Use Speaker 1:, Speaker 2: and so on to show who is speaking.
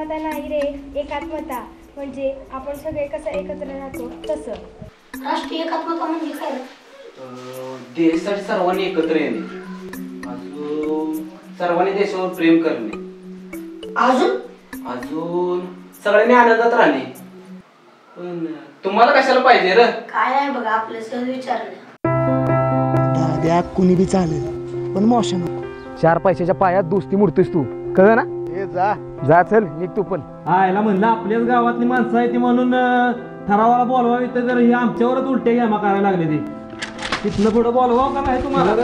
Speaker 1: एकात्मता नाही रे, एकात्मता म्हणजे आपण सगळे कसं एकत्र राहतो तसं.
Speaker 2: राष्ट्रीय एकात्मता म्हणजे काय?
Speaker 3: देशासाठी सर्वांनी एकत्र येणे, अजून सर्वांनी देशावर प्रेम करणे, अजून सगळ्यांनी आनंदात राहणे. पण तुम्हाला कशाला पाहिजे र?
Speaker 2: काय नाही बघा, आपलं सहज विचारलं.
Speaker 4: दाद्या कुणी बी चालेल पण मोशा नको.
Speaker 5: 4 पैशाच्या पायात दोस्ती मोडतोस तू, कळ ना? जा चल निघ तू पण.
Speaker 6: याला म्हणलं आपल्याच गावातली माणसं आहे ती म्हणून ठरावाला बोलवावी, तर ही आमच्यावरच उलटे घ्यामा करायला लागले ते. तिथनं पुढं बोलवावं का नाही तुम्हाला?